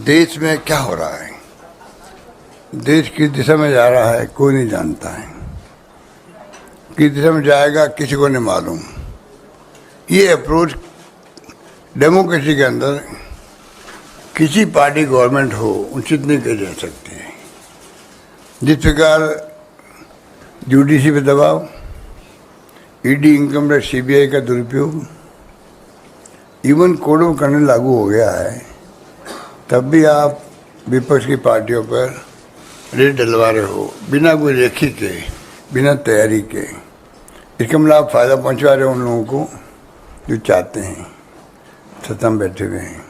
देश में क्या हो रहा है, देश किस दिशा में जा रहा है कोई नहीं जानता है। किस दिशा में जाएगा किसी को नहीं मालूम। ये अप्रोच डेमोक्रेसी के अंदर किसी पार्टी गवर्नमेंट हो उचित नहीं की जा सकती है। जिस प्रकार यूडीसी पे दबाव, ईडी, इनकम टैक्स, सीबीआई का दुरुपयोग, इवन कोड ऑफ कंडक्ट लागू हो गया है, तब भी आप विपक्ष की पार्टियों पर रेड डलवा रहे हो बिना कोई रेखी के, बिना तैयारी के। इसका मतलब आप फायदा पहुंचा रहे हो उन लोगों को जो चाहते हैं, सत्ता में बैठे हुए हैं।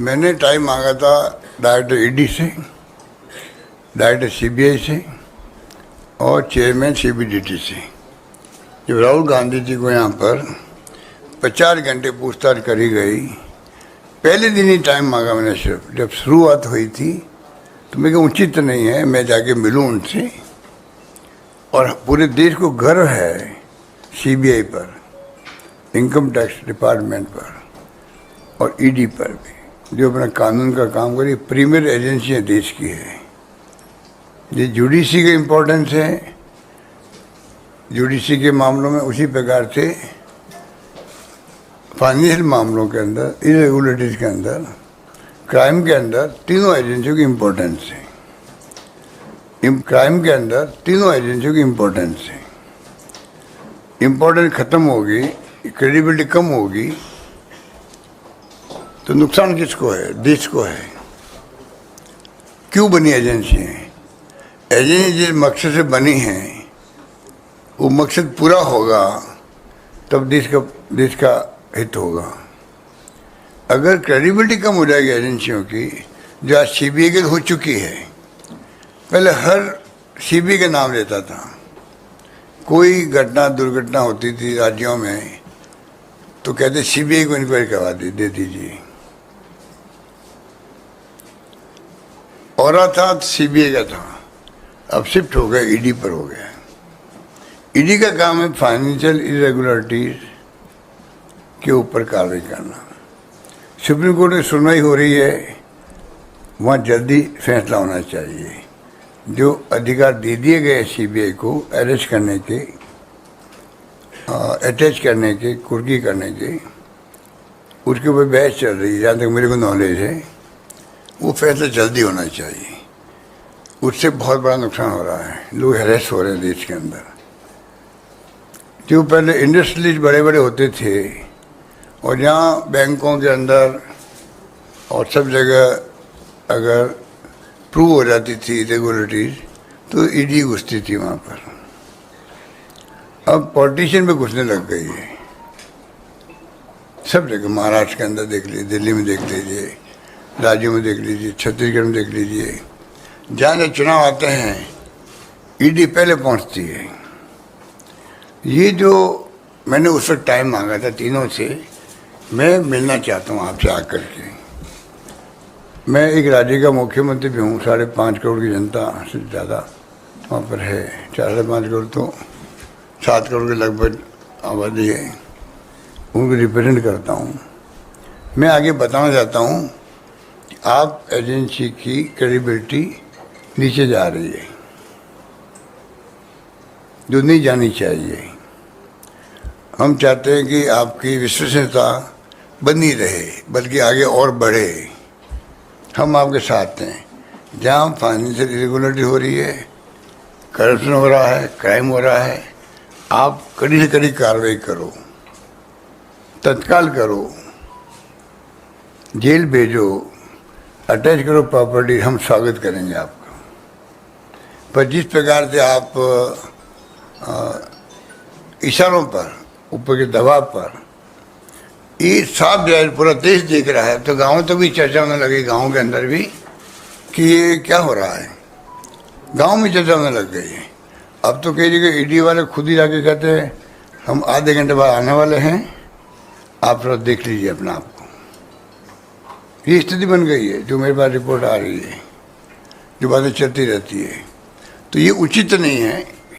मैंने टाइम मांगा था डायरेक्टर ईडी से, डायरेक्टर सीबीआई से और चेयरमैन सीबीडीटी से। जब राहुल गांधी जी को यहाँ पर 50 घंटे पूछताछ करी गई, पहले दिन ही टाइम मांगा मैंने सिर्फ। जब शुरुआत हुई थी तो मेरे को उचित नहीं है मैं जाके मिलूं उनसे। और पूरे देश को गर्व है सीबीआई पर, इनकम टैक्स डिपार्टमेंट पर और ईडी पर भी, जो अपना कानून का काम करी। प्रीमियर एजेंसियाँ देश की है। ये जुडिशरी का इम्पोर्टेंस है। जुडिशरी के मामलों में उसी प्रकार से फाइनेंशियल मामलों के अंदर, इरेगुलरिटीज के अंदर, क्राइम के अंदर तीनों एजेंसियों की इम्पोर्टेंस है। क्राइम के अंदर तीनों एजेंसियों की इम्पोर्टेंस है। इम्पोर्टेंस खत्म होगी, क्रेडिबिलिटी कम होगी तो नुकसान किसको है? देश को है। क्यों बनी एजेंसी है? एजेंसी जिस मकसद से बनी है वो मकसद पूरा होगा तब देश का हित होगा। अगर क्रेडिबिलिटी कम हो जाएगी एजेंसियों की, जो आज सीबीआई की हो चुकी है। पहले हर सीबीआई का नाम लेता था। कोई घटना दुर्घटना होती थी राज्यों में तो कहते सीबीआई को इंक्वायरी करवा दे दीजिए। और था सीबीआई का था, अब शिफ्ट हो गया ईडी पर हो गया। ईडी का काम है फाइनेंशियल इरेगुलरिटीज के ऊपर कार्रवाई करना। सुप्रीम कोर्ट में सुनवाई हो रही है, वहाँ जल्दी फैसला होना चाहिए। जो अधिकार दे दिए गए सीबीआई को अरेस्ट करने के, अटैच करने के, कुर्की करने के, उसके ऊपर बहस चल रही है। जहाँ तक मेरे को नॉलेज है वो फैसला जल्दी होना चाहिए। उससे बहुत बड़ा नुकसान हो रहा है, लोग हैरेस हो रहे हैं देश के अंदर। जो पहले इंडस्ट्रियलिस्ट बड़े बड़े होते थे और जहाँ बैंकों के अंदर और सब जगह अगर प्रूव हो जाती थी रेगुलेटरीज तो ईडी घुसती थी वहाँ पर। अब पॉलिटिशियन में घुसने लग गई है सब जगह। महाराष्ट्र के अंदर देख लीजिए, दिल्ली में देख लीजिए, राज्यों में देख लीजिए, छत्तीसगढ़ में देख लीजिए। जहाँ जब चुनाव आते हैं ईडी पहले पहुँचती है। ये जो मैंने उस वक्त टाइम मांगा था तीनों से, मैं मिलना चाहता हूँ आपसे आकर के। मैं एक राज्य का मुख्यमंत्री भी हूँ। 5.5 करोड़ की जनता से ज़्यादा वहाँ पर है। 4.5 करोड़ तो 7 करोड़ के लगभग आबादी है। उनको रिप्रेजेंट करता हूँ। मैं आगे बताना चाहता हूँ कि आप एजेंसी की क्रेडिबिलिटी नीचे जा रही है, जो नहीं जानी चाहिए। हम चाहते हैं कि आपकी विश्वसनीयता बनी रहे, बल्कि आगे और बढ़े। हम आपके साथ हैं। जहाँ फाइनेंशियल इरेगुलरिटी हो रही है, करप्शन हो रहा है, क्राइम हो रहा है, आप कड़ी से कड़ी कार्रवाई करो, तत्काल करो, जेल भेजो, अटैच करो प्रॉपर्टी। हम स्वागत करेंगे आपका। पर जिस प्रकार से आप इशारों पर, ऊपर के दबाव पर, ये साफ जाहिर पूरा देश देख रहा है। तो गाँव तो भी चर्चा होने लगी, गाँव के अंदर भी, कि ये क्या हो रहा है। गांव में चर्चा होने लग गई है। अब तो कई जगह ईडी वाले खुद ही जाके कहते हैं हम आधे घंटे बाद आने वाले हैं, आप थोड़ा देख लीजिए अपना आप को। ये स्थिति बन गई है जो मेरे पास रिपोर्ट आ रही है, जो बातें चलती रहती है। तो ये उचित नहीं है